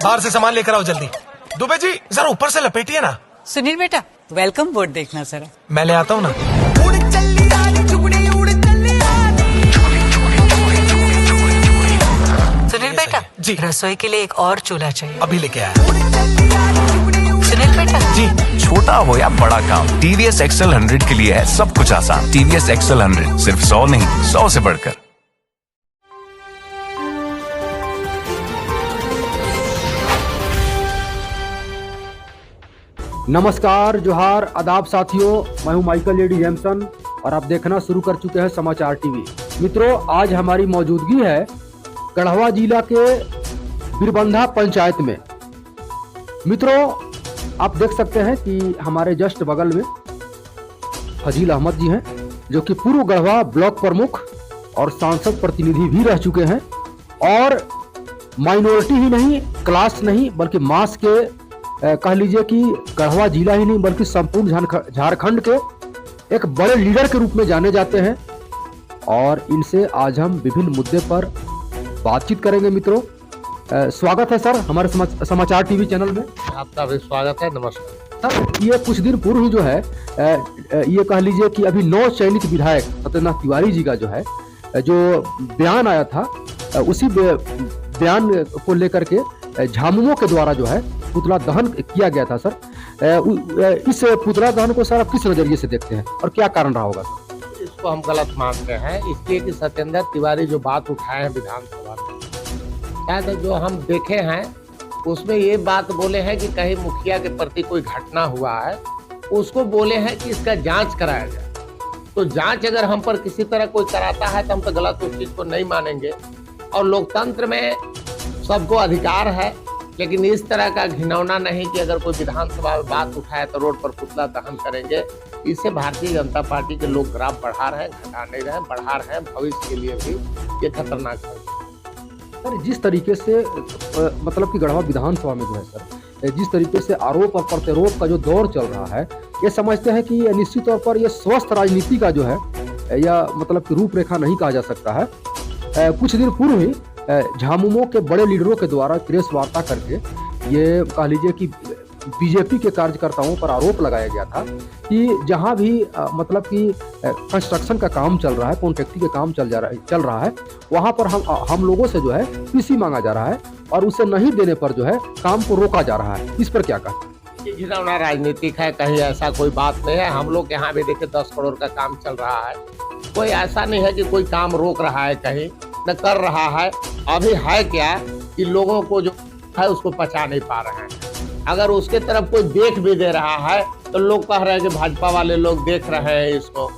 बाहर से सामान लेकर आओ जल्दी। दुबे जी जरा ऊपर से लपेटिए ना। सुनील बेटा वेलकम बोर्ड देखना जरा। मैं ले आता हूँ ना। सुनील बेटा जी रसोई के लिए एक और चूल्हा चाहिए। अभी लेके आया। सुनील बेटा जी छोटा हो या बड़ा काम, TVS XL 100 के लिए है सब कुछ आसान। TVS XL 100 सिर्फ 100 नहीं, 100 से बढ़कर। नमस्कार, जोहार, आदाब साथियों, मैं हूं माइकल लेडी जेमसन और आप देखना शुरू कर चुके हैं समाचार टीवी। मित्रों, आज हमारी मौजूदगी है गढ़वा जिला के बिरबंधा पंचायत में। मित्रों, आप देख सकते हैं कि हमारे जस्ट बगल में फजील अहमद जी हैं, जो कि पूर्व गढ़वा ब्लॉक प्रमुख और सांसद प्रतिनिधि भी रह चुके हैं और माइनॉरिटी ही नहीं, क्लास नहीं, बल्कि मास के कह लीजिए कि गढ़वा जिला ही नहीं बल्कि संपूर्ण झारखंड के एक बड़े लीडर के रूप में जाने जाते हैं और इनसे आज हम विभिन्न मुद्दे पर बातचीत करेंगे। मित्रों, स्वागत है सर हमारे समाचार टीवी चैनल में। आपका भी स्वागत है। नमस्कार सर। ये कुछ दिन पूर्व ही जो है ये कह लीजिए कि अभी नौ चयनित विधायक सत्यनाथ तिवारी जी का जो है जो बयान आया था, उसी बयान को लेकर के झामुमो के द्वारा जो है पुतला दहन किया गया था। सर, इस पुतला दहन को सर आप किस नजरिए से देखते हैं और क्या कारण रहा होगा सर? इसको हम गलत मानते हैं, इसलिए कि सत्येंद्र तिवारी जो बात उठाए हैं विधानसभा में, शायद जो हम देखे हैं उसमें ये बात बोले हैं कि कहीं मुखिया के प्रति कोई घटना हुआ है, उसको बोले हैं कि इसका जांच कराया जाए। तो जांच अगर हम पर किसी तरह कोई कराता है तो हम तो गलत उस चीज को नहीं मानेंगे। और लोकतंत्र में सबको अधिकार है, लेकिन इस तरह का घिनौना नहीं कि अगर कोई विधानसभा में बात उठाए तो रोड पर पुतला दहन करेंगे। इससे भारतीय जनता पार्टी के लोग ग्राफ बढ़ा रहे हैं, घटा नहीं रहे हैं, बढ़ा रहे हैं। भविष्य के लिए भी ये खतरनाक है। सर, जिस तरीके से मतलब कि गढ़वा विधानसभा में जो है सर, जिस तरीके से आरोप और प्रत्यारोप का जो दौर चल रहा है, ये समझते हैं कि निश्चित तौर पर ये स्वस्थ राजनीति का जो है या मतलब कि रूपरेखा नहीं कहा जा सकता है। कुछ दिन पूर्व ही झामुमो के बड़े लीडरों के द्वारा प्रेस वार्ता करके ये कह लीजिए कि बीजेपी के कार्यकर्ताओं पर आरोप लगाया गया था कि जहां भी मतलब कि कंस्ट्रक्शन का काम चल रहा है, कॉन्ट्रैक्टी का काम चल रहा है, वहां पर हम लोगों से जो है पीसी मांगा जा रहा है और उसे नहीं देने पर जो है काम को रोका जा रहा है। इस पर क्या कहें? ये घिनौना राजनीतिक है, कहीं ऐसा कोई बात नहीं है। हम लोग यहाँ भी देखे 10 करोड़ का काम चल रहा है, कोई ऐसा नहीं है कि कोई काम रोक रहा है, कहीं न कर रहा है। अभी है क्या कि लोगों को जो है उसको पचा नहीं पा रहे हैं। अगर उसके तरफ कोई देख भी दे रहा है तो लोग कह रहे हैं कि भाजपा वाले लोग देख रहे हैं इसको।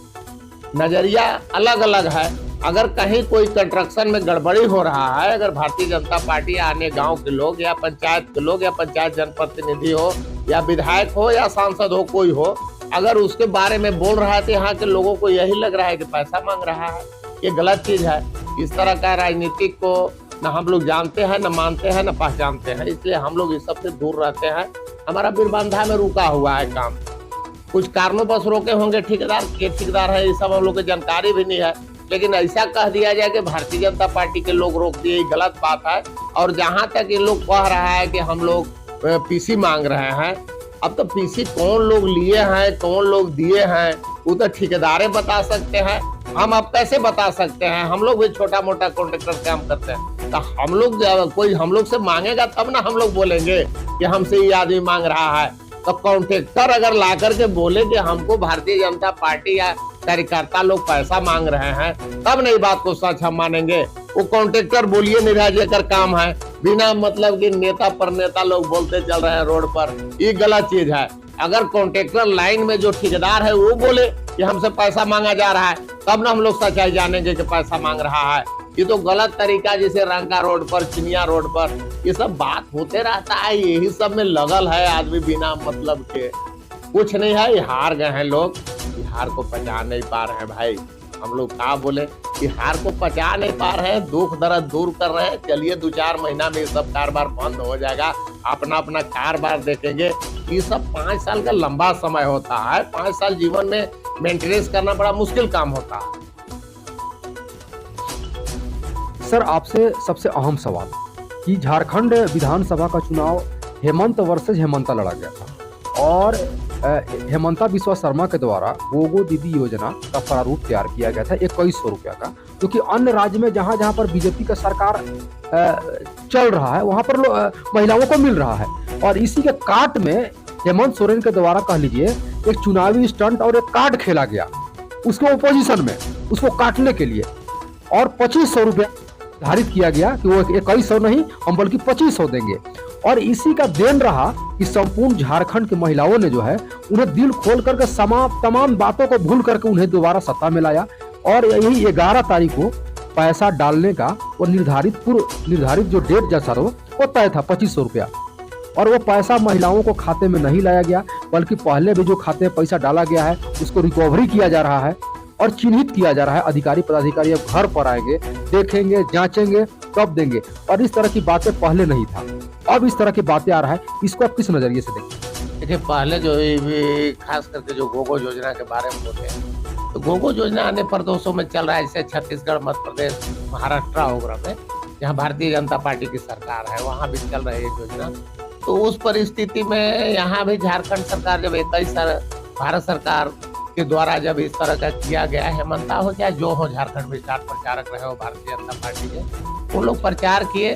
नजरिया अलग अलग है। अगर कहीं कोई कंस्ट्रक्शन में गड़बड़ी हो रहा है, अगर भारतीय जनता पार्टी अन्य गांव के लोग या पंचायत के लोग या पंचायत जनप्रतिनिधि हो या विधायक हो या सांसद हो, कोई हो, अगर उसके बारे में बोल रहा है तो यहाँ के लोगों को यही लग रहा है कि पैसा मांग रहा है। ये गलत चीज है। इस तरह का राजनीतिक को न हम लोग जानते हैं, न मानते हैं, न पहचानते हैं, इसलिए हम लोग इस सब से दूर रहते हैं। हमारा बिरबंधा में रुका हुआ है काम, कुछ कारणों बस रोके होंगे। ठेकेदार है, ये सब हम लोग को जानकारी भी नहीं है, लेकिन ऐसा कह दिया जाए कि भारतीय जनता पार्टी के लोग रोक दिए, गलत बात है। और जहाँ तक ये लोग कह रहा है कि हम लोग पीसी मांग रहे हैं, अब तो पीसी कौन लोग लिए हैं, कौन लोग दिए हैं, वो तो ठेकेदारें बता सकते हैं। हम अब कैसे बता सकते हैं? हम लोग भी छोटा मोटा कॉन्ट्रैक्टर काम करते हैं, तो हम लोग कोई हम लोग से मांगेगा तब ना हम लोग बोलेंगे कि हमसे ये आदमी मांग रहा है। तो कॉन्ट्रैक्टर अगर ला करके बोले कि हमको भारतीय जनता पार्टी या कार्यकर्ता लोग पैसा मांग रहे हैं, तब नहीं बात को सच हम मानेंगे। वो कॉन्ट्रैक्टर बोलिए निराजे कर काम है, बिना मतलब कि नेता पर नेता लोग बोलते चल रहे हैं रोड पर, ये गलत चीज है। अगर कॉन्ट्रैक्टर लाइन में जो ठेकेदार है वो बोले कि हमसे पैसा मांगा जा रहा है, तब ना हम लोग सच्चाई जानेंगे कि पैसा मांग रहा है। ये तो गलत तरीका, जैसे रंका रोड पर, चिनिया रोड पर, ये सब बात होते रहता है। यही सब में लगल है आदमी बिना मतलब के। कुछ नहीं है, हार गए हैं लोग, हार को पचा नहीं पा रहे हैं भाई। हम लोग क्या बोले कि हार को पचा नहीं पा रहे हैं, दुख दर्द दूर कर रहे हैं। चलिए 2-4 महीना में ये सब कारोबार बंद हो जाएगा, अपना अपना कारोबार देखेंगे। ये सब 5 साल का लंबा समय होता है। 5 साल जीवन में मेंटेनेंस करना बड़ा मुश्किल काम होता है। सर, आपसे सबसे अहम सवाल, कि झारखंड विधानसभा का चुनाव हेमंत वर्सेज हेमंता लड़ा गया था और हेमंता बिस्वा शर्मा के द्वारा गोगो दीदी योजना का प्रारूप तैयार किया गया था 2100 रुपया का, क्योंकि अन्य राज्य में जहां जहां पर बीजेपी का सरकार चल रहा है वहां पर महिलाओं को मिल रहा है। और इसी के काट में हेमंत सोरेन के द्वारा कह लीजिए एक चुनावी स्टंट और एक कार्ड खेला गया उसके ओपोजिशन में, उसको काटने के लिए, और 2500 रुपया निर्धारित किया गया कि वो 2100 नहीं हम बल्कि 2500 देंगे। और इसी का देन रहा कि संपूर्ण झारखंड की महिलाओं ने जो है उन्हें दिल खोल करके तमाम बातों को भूल करके उन्हें दोबारा सत्ता में लाया। और यही 11 तारीख को पैसा डालने का वो निर्धारित जो डेट जैसा वो तय था 2500 रुपया, और वो पैसा महिलाओं को खाते में नहीं लाया गया बल्कि पहले भी जो खाते में पैसा डाला गया है उसको रिकवरी किया जा रहा है और चिन्हित किया जा रहा है। अधिकारी पदाधिकारी अब घर पर आएंगे, देखेंगे, जांचेंगे, तब देंगे। और इस तरह की बातें पहले नहीं था, अब इस तरह की बातें आ रहा है। इसको आप किस नजरिए से देखते? देखिए, पहले जो खास करके जो गोगो योजना के बारे में बोलते हैं, तो गोगो योजना अन्य प्रदेशों में चल रहा है, जैसे छत्तीसगढ़, मध्य प्रदेश, महाराष्ट्र वगैरह में जहाँ भारतीय जनता पार्टी की सरकार है वहाँ भी चल रही है योजना। तो उस परिस्थिति में यहाँ भी झारखंड सरकार जब 21 भारत सरकार के द्वारा जब इस तरह का किया गया, हेमंता हो चाहे जो हो, झारखंड में स्टार प्रचारक रहे हो भारतीय जनता पार्टी के, वो लोग प्रचार किए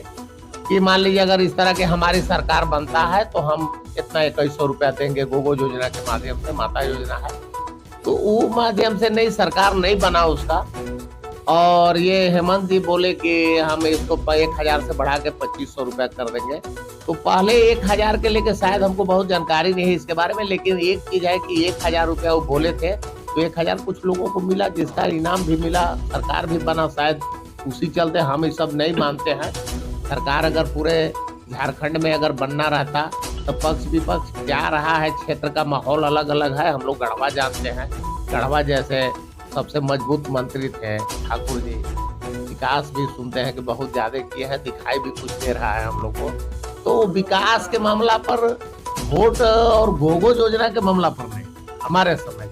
कि मान लीजिए अगर इस तरह के हमारी सरकार बनता है तो हम इतना 2100 रुपया देंगे गोगो योजना के माध्यम से, माता योजना है। तो वो माध्यम से नहीं, सरकार नहीं बना उसका। और ये हेमंत जी बोले कि हम इसको 1000 से बढ़ा के 2500 रुपया कर देंगे। तो पहले 1000 के लेके शायद हमको बहुत जानकारी नहीं है इसके बारे में, लेकिन एक चीज है कि 1000 रुपया वो बोले थे तो 1000 कुछ लोगों को मिला, जिसका इनाम भी मिला, सरकार भी बना। शायद उसी चलते हम ये सब नहीं मानते हैं। सरकार अगर पूरे झारखंड में अगर बनना रहता तो पक्ष विपक्ष क्या रहा है, क्षेत्र का माहौल अलग अलग है। हम लोग गढ़वा जानते हैं, गढ़वा जैसे सबसे मजबूत मंत्री थे ठाकुर जी, विकास भी सुनते हैं कि बहुत ज्यादा किए हैं, दिखाई भी कुछ दे रहा है हम लोग को। तो विकास के मामला पर वोट और गोगो योजना के मामला पर नहीं, हमारे समय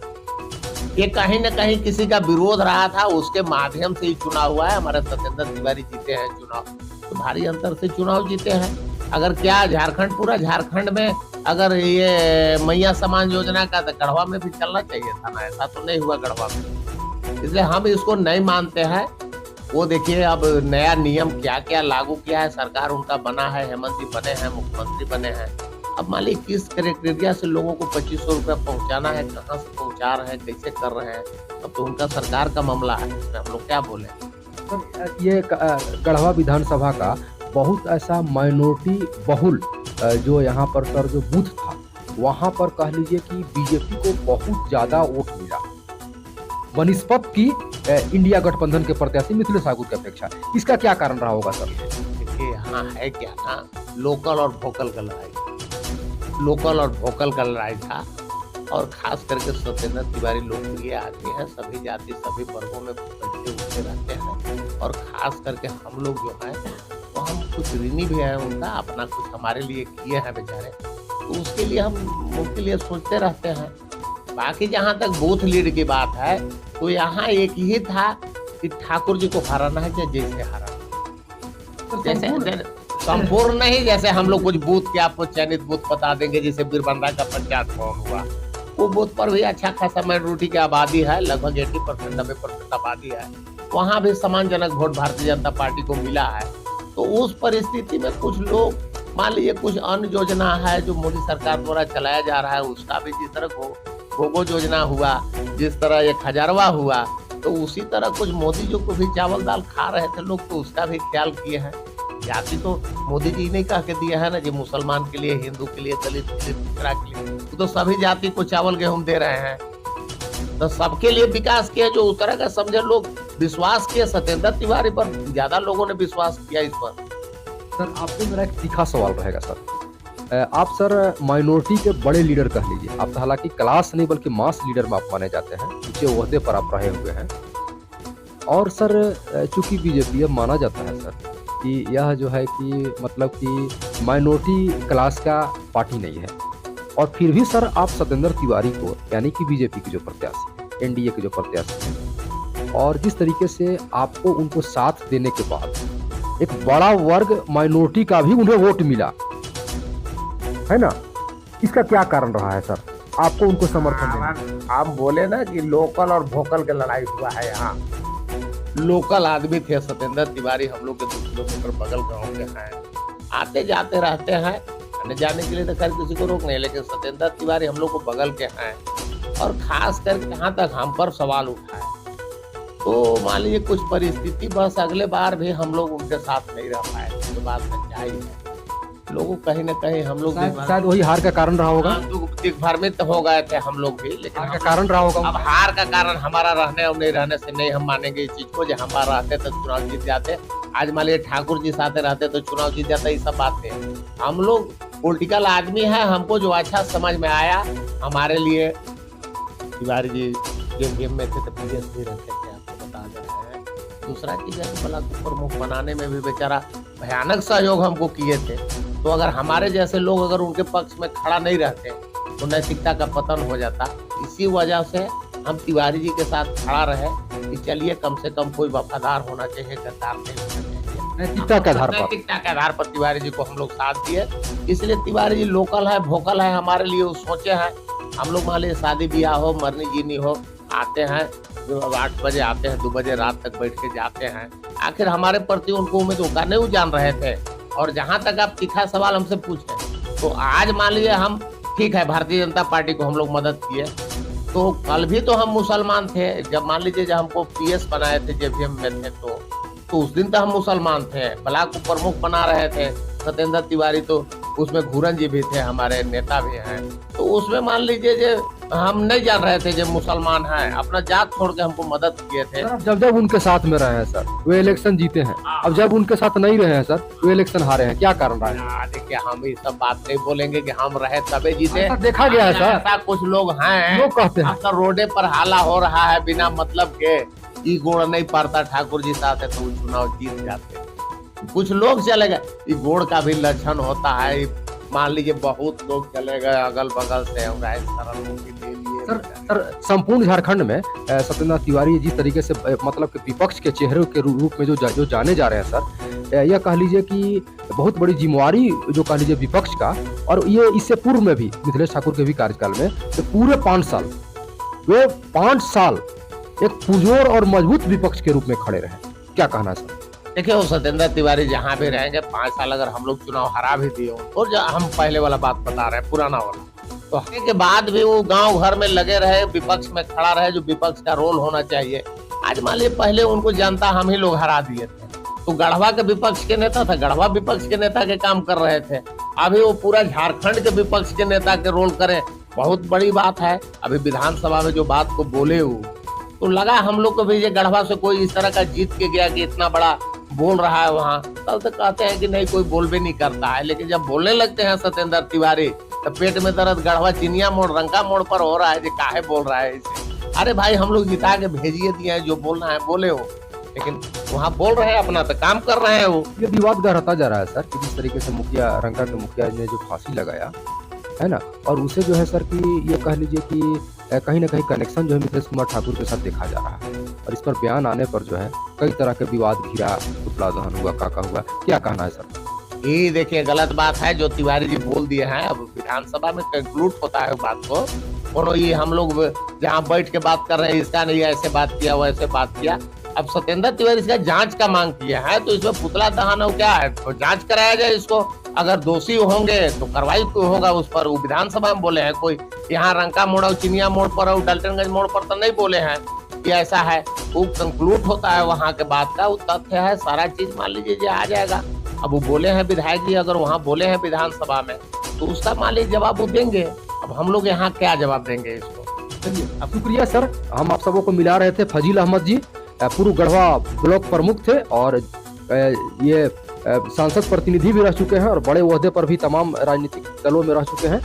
ये कहीं न कहीं किसी का विरोध रहा था, उसके माध्यम से ही चुनाव हुआ है। हमारे सत्येंद्र तिवारी जीते हैं चुनाव, तो भारी अंतर से चुनाव जीते हैं। अगर क्या झारखंड, पूरा झारखंड में अगर ये मैया समान योजना का तो गढ़वा में भी चलना चाहिए था ना, ऐसा तो नहीं हुआ गढ़वा में, इसलिए हम इसको नहीं मानते हैं। वो देखिए अब नया नियम क्या क्या लागू किया है, सरकार उनका बना है, हेमंत जी बने हैं, मुख्यमंत्री बने हैं। अब मान लीजिए किस क्राइटेरिया से लोगों को 2500 रुपया पहुंचाना है, कहाँ से पहुंचा रहे हैं, कैसे कर रहे हैं, अब तो उनका सरकार का मामला है, इसमें हम लोग क्या बोले। ये गढ़वा विधानसभा का बहुत ऐसा माइनॉरिटी बहुल जो यहाँ पर सर जो बूथ था, वहाँ पर कह लीजिए कि बीजेपी को बहुत ज्यादा वोट मिला बनिस्पत की इंडिया गठबंधन के प्रत्याशी मिथिलेश ठाकुर की अपेक्षा। इसका क्या कारण रहा होगा सर? देखिए यहाँ है क्या ना, लोकल और वोकल का लड़ाई, लोकल और वोकल का लड़ाई था। और खास करके सत्येंद्र तिवारी लोकप्रिय आदमी है, सभी जाति सभी वर्गों में बैठे उठते रहते हैं। और खास करके हम लोग जो है तो हम कुछ ऋणी भी हैं उनका, अपना कुछ हमारे लिए किए हैं बेचारे, तो उसके लिए हम उनके लिए सोचते रहते हैं। बाकी जहाँ तक बूथ लीड की बात है तो यहाँ एक ही था कि ठाकुर जी को हराना है, जैसे हराना, जैसे संपूर्ण नहीं, जैसे हम लोग कुछ बूथ के आपको चयनित बूथ बता देंगे, जैसे बीरबंदा का पंचायत भवन हुआ, वो बूथ पर भी अच्छा खासा माइनॉरिटी की आबादी है, लगभग 80% 90% आबादी है, वहाँ भी सम्मानजनक वोट भारतीय जनता पार्टी को मिला है। तो उस परिस्थिति में कुछ लोग, मान लीजिए कुछ अन्य योजना है जो मोदी सरकार द्वारा चलाया जा रहा है, उसका भी जिस तरह गोगो योजना हुआ, जिस तरह 1000वां हुआ, तो उसी तरह कुछ मोदी जी को भी चावल दाल खा रहे थे लोग, तो उसका भी ख्याल किए हैं। जाति तो मोदी जी ने कह के दिया है ना, जो मुसलमान के लिए, हिंदू के लिए, दलित के लिए, दूसरा के लिए, तो सभी जाति को चावल गेहूं दे रहे हैं, तो सबके लिए विकास किया। जो उस तरह का समझे लोग विश्वास किए, सत्येंद्र तिवारी पर ज्यादा लोगों ने विश्वास किया इस पर। सर आपसे मेरा एक तीखा सवाल रहेगा सर, आप सर माइनॉरिटी के बड़े लीडर कह लीजिए, आप तो हालांकि क्लास नहीं बल्कि मास लीडर में आप माने जाते हैं, ऊंचे ओहदे पर आप रहे हुए हैं। और सर चूंकि बीजेपी अब माना जाता है सर कि यह जो है कि मतलब कि माइनॉरिटी क्लास का पार्टी नहीं है, और फिर भी सर आप सत्येंद्र तिवारी को, यानी कि बीजेपी के जो प्रत्याशी है, एनडीए के जो प्रत्याशी हैं, और जिस तरीके से आपको उनको साथ देने के बाद एक बड़ा वर्ग माइनॉरिटी का भी उन्हें वोट मिला, है ना। इसका क्या कारण रहा है सर, आपको उनको समर्थन देना? हम बोले ना कि लोकल और वोकल की लड़ाई हुआ है यहाँ। लोकल आदमी थे सत्येंद्र तिवारी, हम लोग के 2 किलोमीटर बगल गांव के हैं, आते जाते रहते हैं, आने जाने के लिए तो खैर किसी को रोक नहीं, लेकिन सत्येंद्र तिवारी हम लोग को बगल के हैं और खास कर यहाँ तक हम पर सवाल उठाए। तो मान लीजिए कुछ परिस्थिति बस अगले बार भी हम लोग उनके साथ नहीं रह पाए, तो बात सच्चाई है। लोगों कहीं ना कहीं हम लोग शायद वही हार का कारण रहा होगा। भ्रमित हो गए थे हम लोग भी, लेकिन हार का कारण रहा होगा। अब हार का कारण हमारा रहने और नहीं रहने से नहीं हम मानेंगे इस चीज को। जो हमारा रहते तो चुनाव जीत जाते, आज मान लीजिए ठाकुर जी साथ रहते तो चुनाव जीत जाता, ये सब बातें। हम लोग पॉलिटिकल आदमी है, हमको जो अच्छा समझ में आया हमारे लिए। तिवारी जी जो गेम में थे तो पीएस भी रहते थे, आपको बता दे रहे हैं। दूसरा चीज है ब्लॉक प्रमुख बनाने में भी बेचारा भयानक सहयोग हमको किए थे। तो अगर हमारे जैसे लोग अगर उनके पक्ष में खड़ा नहीं रहते तो नैतिकता का पतन हो जाता। इसी वजह से हम तिवारी जी के साथ खड़ा रहे कि चलिए कम से कम कोई वफादार होना चाहिए, गद्दार नहीं होना चाहिए। नैतिकता के आधार पर तिवारी जी को हम लोग साथ दिए। इसलिए तिवारी जी लोकल है, वोकल है, हमारे लिए वो सोचे हैं। हम लोग मान लीजिए शादी ब्याह हो, मरनी जीनी हो, आते हैं 8 बजे आते हैं, 2 बजे रात तक बैठ के जाते हैं। आखिर हमारे प्रति उनको उम्मीद होगा नहीं, वो जान रहे थे। और जहां तक आप तीखा सवाल हमसे पूछे तो आज मान लीजिए हम ठीक है भारतीय जनता पार्टी को हम लोग मदद किए, तो कल भी तो हम मुसलमान थे। जब मान लीजिए जब हमको पीएस बनाए थे, जेवीएम में थे, तो उस दिन तो हम मुसलमान थे। ब्लॉक को प्रमुख बना रहे थे सत्येंद्र तिवारी, तो उसमें घूरन जी भी थे, हमारे नेता भी हैं। तो उसमें मान लीजिए जो हम नहीं जान रहे थे जो मुसलमान हैं, अपना जात छोड़ के हमको मदद किए थे। जब जब उनके साथ में रहे हैं सर, वे इलेक्शन जीते हैं। अब जब उनके साथ नहीं रहे हैं सर, वे इलेक्शन हारे हैं, क्या कारण रहा है? देखिए हम ये सब बात नहीं बोलेंगे कि हम रहे तबे जीते। देखा गया है सर, ऐसा कुछ लोग हैं, लोग कहते हैं अगर रोडे पर हाला हो रहा है बिना मतलब के, ई गोड़ नहीं पड़ता ठाकुर जी साथ है तो वो चुनाव जीत जाते। कुछ लोग चले गए, ये गोड़ का भी लक्षण होता है। मान लीजिए बहुत लोग चले गए अगल बगल से, सर संपूर्ण झारखंड में सत्येंद्र तिवारी जिस तरीके से मतलब कि विपक्ष के चेहरे के रूप में जो जाने जा रहे हैं सर, यह कह लीजिए कि बहुत बड़ी जिम्मेवारी जो कह लीजिए विपक्ष का। और ये इससे पूर्व में भी मिथिलेश ठाकुर के भी कार्यकाल में तो पूरे 5 साल वे 5 साल एक पुरजोर और मजबूत विपक्ष के रूप में खड़े रहे। क्या कहना है सर? देखिए वो सत्येंद्र तिवारी जहाँ भी रहेंगे 5 साल अगर हम लोग चुनाव हरा भी दिए और हम पहले वाला बात बता रहे हैं पुराना वाला, तो हरने के बाद भी वो गांव घर में लगे रहे, विपक्ष में खड़ा रहे, जो विपक्ष का रोल होना चाहिए। आज मान लीजिए पहले उनको जनता हम ही लोग हरा दिए थे, तो गढ़वा के विपक्ष के नेता था, गढ़वा विपक्ष के नेता के काम कर रहे थे। अभी वो पूरा झारखंड के विपक्ष के नेता के रोल करें, बहुत बड़ी बात है। अभी विधानसभा में जो बात को बोले वो, तो लगा हम लोग को भी ये गढ़वा से कोई इस तरह का जीत के गया कि इतना बड़ा बोल रहा है वहाँ। तब तक कहते हैं कि नहीं कोई बोल भी नहीं करता है, लेकिन जब बोलने लगते हैं सत्येंद्र तिवारी तो पेट में दर्द। गढ़वा चिनिया मोड़ रंका मोड़ पर हो रहा है, जो काहे बोल रहा है इसे। अरे भाई हम लोग जिता के भेजिए दिए हैं, जो बोलना है बोले हो, लेकिन वहाँ बोल रहे हैं अपना तो काम कर रहे हैं वो। ये विवाद गहराता जा रहा है सर कि जिस तरीके से मुखिया रंका के मुखिया ने जो फांसी लगाया है ना, और उसे जो है सर कि ये कह लीजिए कि कहीं ना कहीं कनेक्शन जो है मिथिलेश कुमार ठाकुर के साथ देखा जा रहा है। और इस पर बयान आने पर जो है कई तरह के विवाद घिरा, पुतला दहन हुआ, काका हुआ। क्या कहना है सर? ये देखिए गलत बात है जो तिवारी जी बोल दिए हैं। अब विधानसभा में कंक्लूड होता है बात को, और ये हम लोग जहाँ बैठ के बात कर रहे हैं, इसका नहीं ऐसे बात किया वैसे बात किया। अब सत्येंद्र तिवारी इसका जांच का मांग किया है, तो इसमें पुतला दहन हो क्या है, तो जांच कराया जाए इसको। अगर दोषी होंगे तो कार्रवाई होगा उस पर। वो विधानसभा में बोले हैं, कोई यहाँ रंका मोड़ और चिनिया मोड़ पर और डाल्टनगंज मोड़ पर तो नहीं बोले हैं कि ऐसा है। वो कंक्लूड होता है वहाँ के बात का, वो तथ्य है, सारा चीज मान लीजिए जो आ जाएगा। अब वो बोले हैं विधायक जी, अगर वहाँ बोले हैं विधानसभा में तो उसका मान लीजिए जवाब वो देंगे। अब हम लोग यहाँ क्या जवाब देंगे इसको? शुक्रिया सर, हम आप सबों को मिला रहे थे फजील अहमद जी, पूर्व गढ़वा ब्लॉक प्रमुख थे और ये सांसद प्रतिनिधि भी रह चुके हैं और बड़े ओहदे पर भी तमाम राजनीतिक दलों में रह चुके हैं।